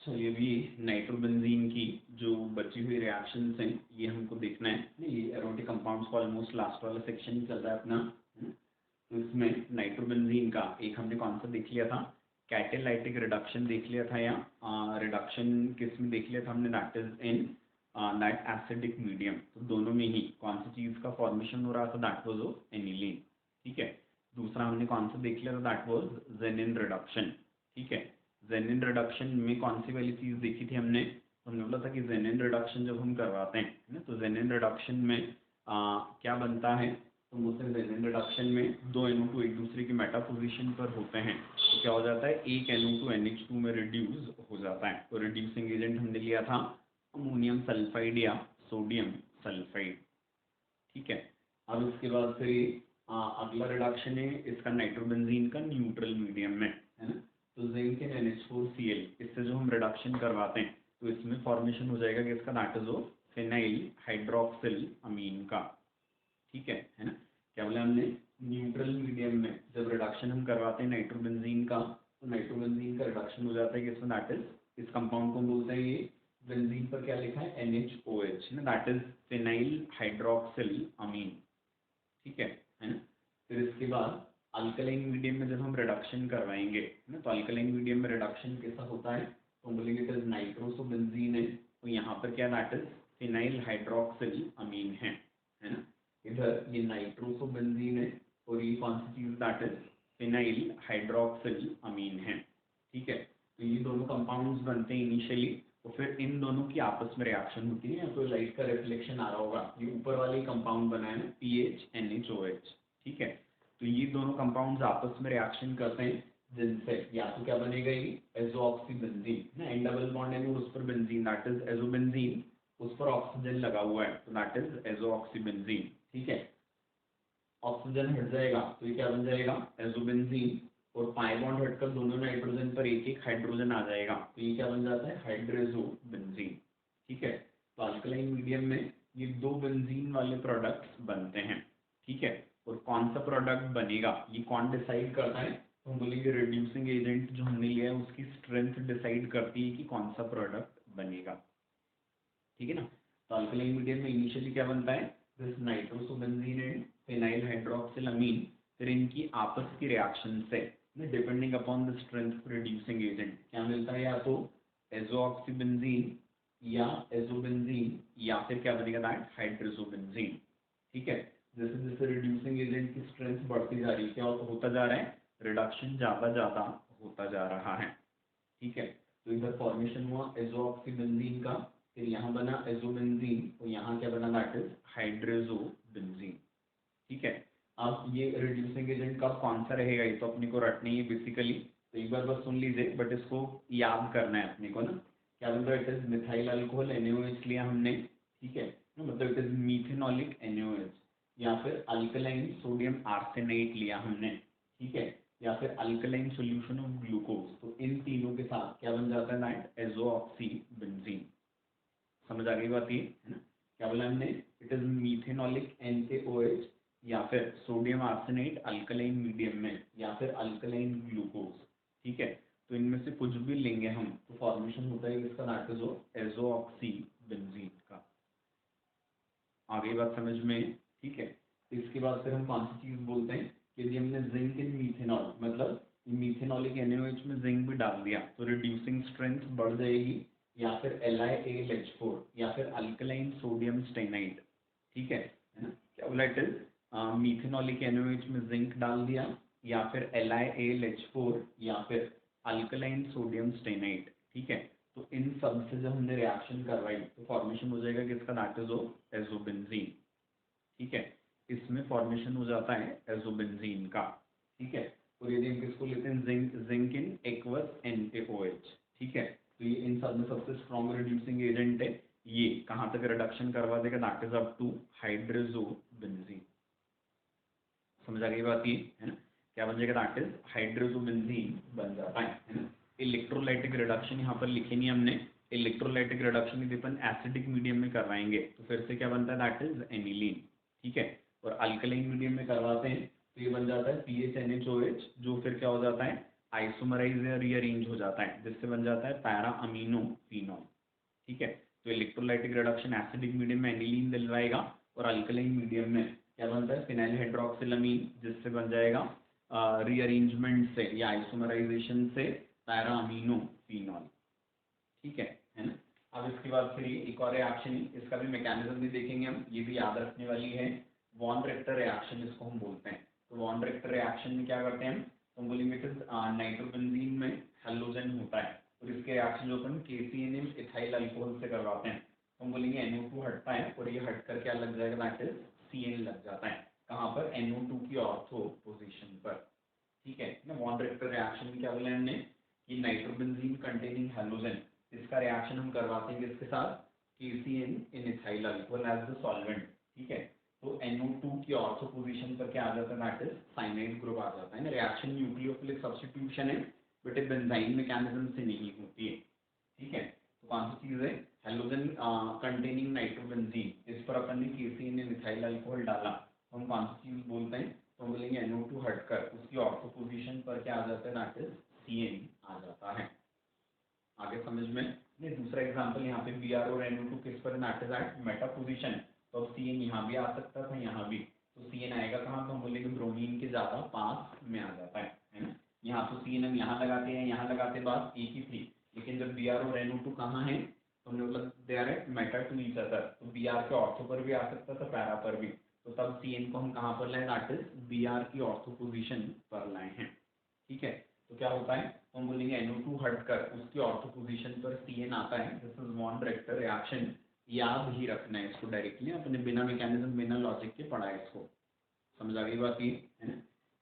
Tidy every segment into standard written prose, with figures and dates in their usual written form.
चलिए अभी नाइट्रोबेंजीन की जो बची हुई रिएक्शंस हैं ये हमको देखना है ना। ये एरोमेटिक कंपाउंड्स का ऑलमोस्ट लास्ट वाला सेक्शन ही चल रहा है अपना, है ना। तो इसमें नाइट्रोबेंजीन का एक हमने कौन सा देख लिया था, कैटेलाइटिक रिडक्शन देख लिया था, या रिडक्शन किस में देख लिया था हमने, that is in that acidic medium. तो दोनों में ही कौन सी चीज़ का फॉर्मेशन हो रहा था, दैट वाज ऑफ एनिलीन। ठीक है। दूसरा हमने कौन सा देख लिया था, दैट वाज जेनिन रिडक्शन। ठीक है। जेनिन रिडक्शन में कौन सी वाली चीज़ देखी थी हमने, तो हमने बोला था कि जेनिन रिडक्शन जब हम करवाते हैं, है ना, तो जेनिन रिडक्शन में क्या बनता है, तो मुझसे जेनिन रिडक्शन में दो NO2 एक दूसरे की मेटा पोजीशन पर होते हैं, तो क्या हो जाता है, एक NO2 NH2 में रिड्यूस हो जाता है। तो रिड्यूसिंग एजेंट हमने लिया था अमोनियम सल्फाइड या सोडियम सल्फाइड। ठीक है। अब इसके बाद फिर अगला रिडक्शन है इसका नाइट्रोबेंजीन का न्यूट्रल मीडियम में, है ना। तो जिंक इन NH4Cl, इससे जो हम रिडक्शन करवाते हैं तो इसमें फॉर्मेशन हो जाएगा कि इसका that is of phenyl hydroxyl amine का। ठीक है ना। क्या बोला हमने, न्यूट्रल मीडियम में जब रिडक्शन हम करवाते हैं नाइट्रोबेंजीन का, तो नाइट्रोबेंजीन का रिडक्शन हो जाता है कि इसमें दैट इज, इस कंपाउंड को हम बोलते हैं, ये बेंजीन पर क्या लिखा है, NHOH, ना, दैट इज फिनाइल हाइड्रोक्सिल अमीन। ठीक है ना। फिर इसके बाद अल्कलाइन मीडियम में जब हम रिडक्शन करवाएंगे ना, तो अल्कलाइन मीडियम में रिडक्शन कैसा होता है, तो हम बोलेंगे इट इज नाइट्रोसोबेंजीन है, तो यहाँ पर क्या दैट इज फिनाइल हाइड्रोक्सिल अमीन है ना। इधर ये नाइट्रोसोबेंजीन है और ये कौन सी चीज, दैट इज फिनाइल हाइड्रोक्सिल अमीन है। ठीक है। तो ये दोनों कंपाउंड्स बनते हैं इनिशियली, तो फिर इन दोनों की आपस में रिएक्शन होती है, तो लाइट का रिफ्लेक्शन आ रहा होगा, ये ऊपर वाले कंपाउंड बना है ना, PHNHOH। ठीक है। तो ये दोनों कंपाउंड्स आपस में रिएक्शन करते हैं, जिनसे या तो क्या बनेगा, ये एजोऑक्सीबेंजीन ना, एन डबल बॉन्ड है उस पर बेंजीन, दैट इज एजोबेंजीन, उस पर ऑक्सीजन लगा हुआ है, तो दैट इज एजोऑक्सीबेंजीन। ठीक है। ऑक्सीजन हट जाएगा तो ये क्या बन जाएगा, एजोबेंजीन, और पाई बॉन्ड हटकर दोनों नाइट्रोजन पर एक एक हाइड्रोजन आ जाएगा, तो ये क्या बन जाता है, हाइड्रोजोबेंजीन। ठीक है। तो अल्कलाइन मीडियम में ये दो बेंजीन वाले प्रोडक्ट्स बनते हैं। ठीक है। और कौन सा प्रोडक्ट बनेगा ये कौन डिसाइड करता है, तो हम बोलेंगे रिड्यूसिंग एजेंट जो हमने लिया है उसकी स्ट्रेंथ डिसाइड करती है कि कौन सा प्रोडक्ट बनेगा। ठीक है ना। तो अल्कलाइन मीडियम में इनिशियली क्या बनता है, दिस नाइट्रोसोबेंजीन एंड फिनाइल हाइड्रोक्सिल अमीन, फिर इनकी आपस की रिएक्शन से depending upon the strength of reducing agent क्या मिलता है, या तो एजोऑक्सीबेंजीन या एजोबेंजीन, या फिर क्या बनेगा, दैट हाइड्रोजोबेंजीन। ठीक है। जैसे जैसे रिड्यूसिंग एजेंट की स्ट्रेंथ बढ़ती जा रही है, क्या होता जा रहा है, रिडक्शन ज़्यादा ज़्यादा होता जा रहा है। ठीक है। तो इधर फॉर्मेशन हुआ एजोऑक्सीबेंजीन का, फिर यहाँ बना एजोबेंजीन, और यहाँ क्या बना, दैट इज हाइड्रोजोबेंजीन। ठीक है। अब ये रिड्यूसिंग एजेंट कब कौन सा रहेगा ये तो अपने को रटना ही है बेसिकली, तो एक बार बस सुन लीजिए, बट इसको याद करना है अपने को ना। क्या बोल रहा है, it is methyl alcohol NaOH लिया हमने। ठीक है। मतलब इट इज मीथेनॉलिक NaOH, या फिर अल्कलाइन सोडियम आर्सेनाइट लिया हमने। ठीक है। या फिर अल्कलाइन सॉल्यूशन ऑफ ग्लूकोज, तो इन तीनों के साथ क्या बन जाता है, दैट एजोऑक्सीबेंजीन। समझ आ गई बात ये, है ना। क्या बोला हमने, इट इज मीथेनॉलिक NaOH, या फिर सोडियम आर्सेनाइट अल्कलाइन मीडियम में, या फिर अल्कलाइन ग्लूकोज। ठीक है। तो इनमें से कुछ भी लेंगे हम तो फॉर्मेशन होता है इसका, दैट इज एजोऑक्सीबेंजीन का। आ गई बात समझ में। ठीक है। इसके बाद फिर हम कौन सी चीज बोलते हैं, कि यदि हमने जिंक इन मीथेनॉल, मतलब मीथेनॉलिक NaOH में जिंक भी डाल दिया तो रिड्यूसिंग स्ट्रेंथ बढ़ जाएगी, या फिर LiAlH4, या फिर अल्कलाइन सोडियम स्टेनाइट। ठीक है ना। क्या बोला, इट इज मीथेनॉलिक NaOH में जिंक डाल दिया, या फिर LiAlH4, या फिर अल्कलाइन सोडियम स्टेनाइट। ठीक है। तो इन सब से जब हमने रिएक्शन करवाई तो फॉर्मेशन हो जाएगा किसका, दैट इज एजोबेंजीन। ठीक है। इसमें फॉर्मेशन हो जाता है एजोबेंजीन का। ठीक है। और यदि हम किसको लेते हैं, जिंक इन एक्वस NaOH। ठीक है। तो ये इन सब में सबसे स्ट्रॉन्ग रिड्यूसिंग एजेंट है, ये कहाँ तक रिडक्शन करवा देगा, दैट इज अप टू हाइड्रोजोबेंजीन। समझ आ गई बात ये, है ना। क्या बन जाएगा, दैट इज हाइड्रोजोबेंजीन बन जाता है ना। इलेक्ट्रोलाइटिक रिडक्शन यहाँ पर लिखे नहीं हमने, इलेक्ट्रोलाइटिक रिडक्शन यदि अपन एसिडिक मीडियम में करवाएंगे तो फिर से क्या बनता है, दैट इज एनिलीन। ठीक है। और अल्कलाइन मीडियम में करवाते हैं तो ये बन जाता है PHNHOH, जो फिर क्या हो जाता है, आइसोमराइज या रीअरेंज हो जाता है, जिससे बन जाता है पैरा अमीनो फिनॉल। ठीक है, तो इलेक्ट्रोलाइटिक रिडक्शन एसिडिक मीडियम में एनिलीन दिलवाएगा और अल्कलाइन मीडियम में क्या बनता है, फिनाइल हाइड्रोक्सिलामीन, जिससे बन जाएगा रीअरेंजमेंट से या आइसोमराइजेशन से पैरा अमीनो फिनॉल। ठीक है ना। अब इसके बाद फिर एक और रिएक्शन, इसका भी मैकेनिज्म भी देखेंगे हम, ये भी याद रखने वाली है। वॉन रिक्टर रिएक्शन इसको हम बोलते हैं। तो वॉन रिक्टर रिएक्शन में क्या करते हैं हम, तो बोलेंगे नाइट्रोबेंजीन में हेलोजन होता है और इसके रिएक्शन जो अपन KCN इथाइल अल्कोहल से करवाते हैं, तो हम बोलेंगे NO2 हटता है और ये हटकर क्या लग जाएगा, दैट इज CN लग जाता है। कहाँ पर, NO2 की ऑर्थो पोजीशन पर। ठीक है ना। वॉन रिक्टर रिएक्शन में क्या बोला हमने कि नाइट्रोबेंजीन कंटेनिंग हेलोजन, इसका रिएक्शन हम करवाते हैं किसके साथ, KCN in ethyl alcohol as the solvent. ठीक है, तो NO2 की ऑर्थो पोजीशन पर क्या आ जाता है, दैट इज साइनाइड ग्रुप आ जाता है ना। रिएक्शन न्यूक्लियोफिलिक सब्स्टिट्यूशन है बट ये बेंजाइन मैकेनिज्म से नहीं होती है। ठीक है, तो कौन सी चीज है, हेलोजन कंटेनिंग नाइट्रोबेंजीन, इस पर अपन ने KCN इन इथाइल अल्कोहल डाला, तो हम कौन सी चीज बोलते हैं, तो हम बोलेंगे NO2 हटकर उसकी ऑर्थो पोजीशन पर क्या आ जाता है, दैट इज CN आ जाता है। आगे समझ में नहीं। दूसरा एग्जांपल यहाँ पे Br और NO2 किस पर, that is at meta position, तो अब CN यहाँ भी आ सकता था, यहाँ भी, तो CN आएगा कहाँ, तो हम बोलेंगे ब्रोमीन के ज्यादा पास में आ जाता है ना। यहाँ तो CN हम यहाँ लगाते हैं, यहाँ लगाते बात एक ही थी, लेकिन जब Br और NO2 कहाँ है, तो हमने बोला they are at meta to each other, तो Br के ऑर्थो पर भी आ सकता था, पैरा पर भी, तो तब CN को हम कहाँ पर लाए, दैट इज Br की ऑर्थो पोजीशन पर लाए हैं। ठीक है, तो क्या होता है, हम बोलेंगे NO2 हटकर उसकी ऑर्थो पोजीशन पर CN आता है, this is von Richter reaction. याद ही रखना है इसको, डायरेक्टली अपने बिना मैकेनिज्म बिना लॉजिक के पढ़ा है इसको, समझ आ गई बात ये है ना।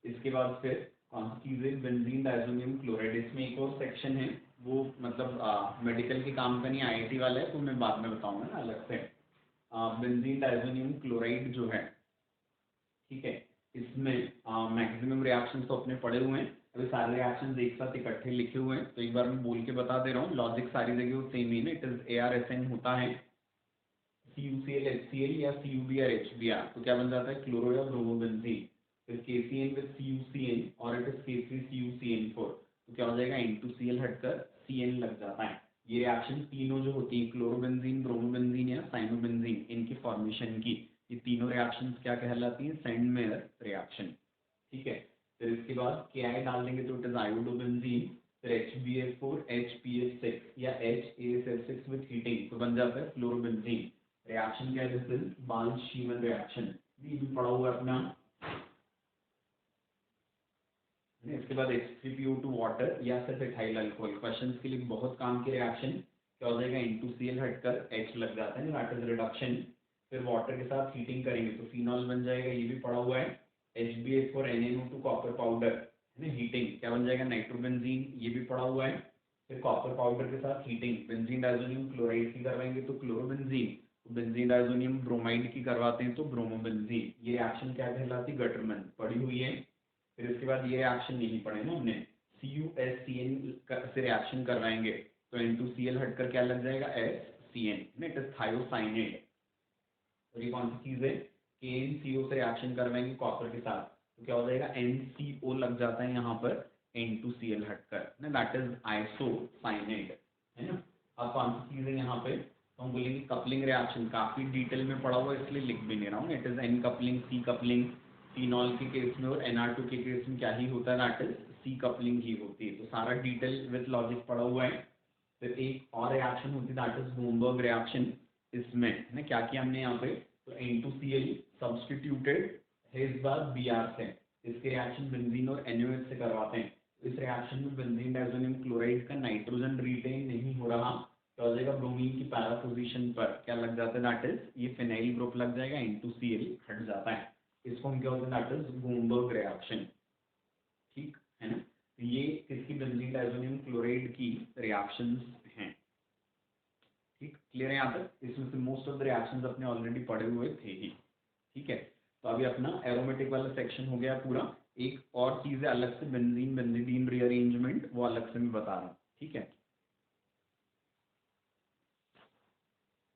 इसके बाद फिर कौन सी चीज है, बेंजीन डायजोनियम क्लोराइड, इसमें एक और सेक्शन है, वो मतलब मेडिकल के काम का नहीं, IIT वाला है, तो मैं बाद में बताऊंगा ना अलग से। बेंजीन डायजोनियम क्लोराइड जो है, ठीक है, इसमें मैक्सिमम रिएक्शंस तो अपने पढ़े हुए हैं, अभी सारे रिएक्शंस एक साथ इकट्ठे लिखे हुए हैं, तो एक बार मैं बोल के बता दे रहा हूँ, लॉजिक सारी जगह वो सेम ही है, इट इज ArSN होता है, CuCl HCl या CuBr HBr, तो क्या बन जाता है, क्लोरो या ब्रोमोबेंजीन, फिर KCN विद CuCN और इट इज K3CuCN4, तो क्या हो जाएगा, N2Cl हटकर CN लग जाता है। ये रिएक्शन तीनों जो होती है, क्लोरोबेंजीन, ब्रोमोबेंजीन या साइनोबेंजीन, इनकी फॉर्मेशन की, ये तीनों रिएक्शंस क्या कहलाती हैं, सेंड मेयर रिएक्शन। ठीक है, फिर इसके बाद KI डाल देंगे तो इट इज आयोडोबेंजीन, फिर HBF4 HPF6 या HASF6 विद हीटिंग, तो बन जाता है फ्लोरोबेंजीन। रिएक्शन क्या है, दिस इज बाल-शीमन रिएक्शन, ये भी पढ़ा हुआ है अपना। इसके बाद H3PO2 वाटर या सिर्फ इथाइल अल्कोहल, क्वेश्चन के लिए बहुत काम की रिएक्शन, क्या हो जाएगा, N2Cl हटकर H लग जाता है, दैट इज रिडक्शन। फिर वाटर के साथ हीटिंग करेंगे तो फिनॉल बन जाएगा, ये भी पढ़ा हुआ है। HbF4 NaNO2 कॉपर पाउडर है ना, हीटिंग क्या बन जाएगा, नाइट्रोबेंजीन, ये भी पढ़ा हुआ है। फिर कॉपर पाउडर के साथ हीटिंग बेंजीन डायजोनियम क्लोराइड की करवाएंगे तो क्लोरोबेंजीन, बेंजीन डायजोनियम ब्रोमाइड की करवाते हैं तो ब्रोमोबेंजीन। ये रिएक्शन क्या कहलाती है, गटरमैन, पढ़ी हुई है। फिर इसके बाद ये रिएक्शन नहीं पढ़े ना हमने, CuSCN से रिएक्शन करवाएंगे तो N2Cl हटकर क्या लग जाएगा, SCN, इट इज थायोसाइनेट। और ये कौन सी चीज है, KnCO से रिएक्शन करवाएंगे कॉपर के साथ, तो क्या हो जाएगा, NCO लग जाता है यहाँ पर N2Cl हटकर ना, दैट इज आइसोसाइनेट है ना। अब कौन सी चीज है यहाँ पे, तो हम बोलेंगे कपलिंग रिएक्शन, काफी डिटेल में पढ़ा हुआ इसलिए लिख भी नहीं रहा हूँ, it is N coupling, C coupling, phenol के केस में और NR2 के केस में क्या ही होता है, दैट इज C कपलिंग ही होती है, तो सारा डिटेल विद लॉजिक पढ़ा हुआ है। फिर एक और रिएक्शन होती है, दैट इज बोम्बर्ग रिएक्शन, इसमें ना क्या किया हमने यहाँ पे, तो N2Cl सब्सटीट्यूटेड है इस बार Br से, इसके रिएक्शन बेंजीन और NaOH से करवाते हैं, तो इस रिएक्शन में बेंजीन डायजोनियम क्लोराइड का नाइट्रोजन रिटेन नहीं हो रहा, तो हो जाएगा ब्रोमीन की पैरा पोजीशन पर क्या लग जाता है, दैट इज ये फिनाइल ग्रुप लग जाएगा, N2Cl हट जाता है, इसको हम क्या होता है, दैट इज बोम्बर्ग रिएक्शन। ठीक है ना, तो ये किसकी, बेंजीन डायजोनियम क्लोराइड की रिएक्शंस हैं। ठीक, क्लियर है यहाँ तक, इसमें से मोस्ट ऑफ द रिएक्शंस अपने ऑलरेडी पढ़े हुए थे ही। ठीक है, तो अभी अपना एरोमेटिक वाला सेक्शन हो गया पूरा। एक और चीज है अलग से, बेंजीन बेंजीडीन रीअरेंजमेंट, वो अलग से मैं बता रहा हूँ। ठीक है,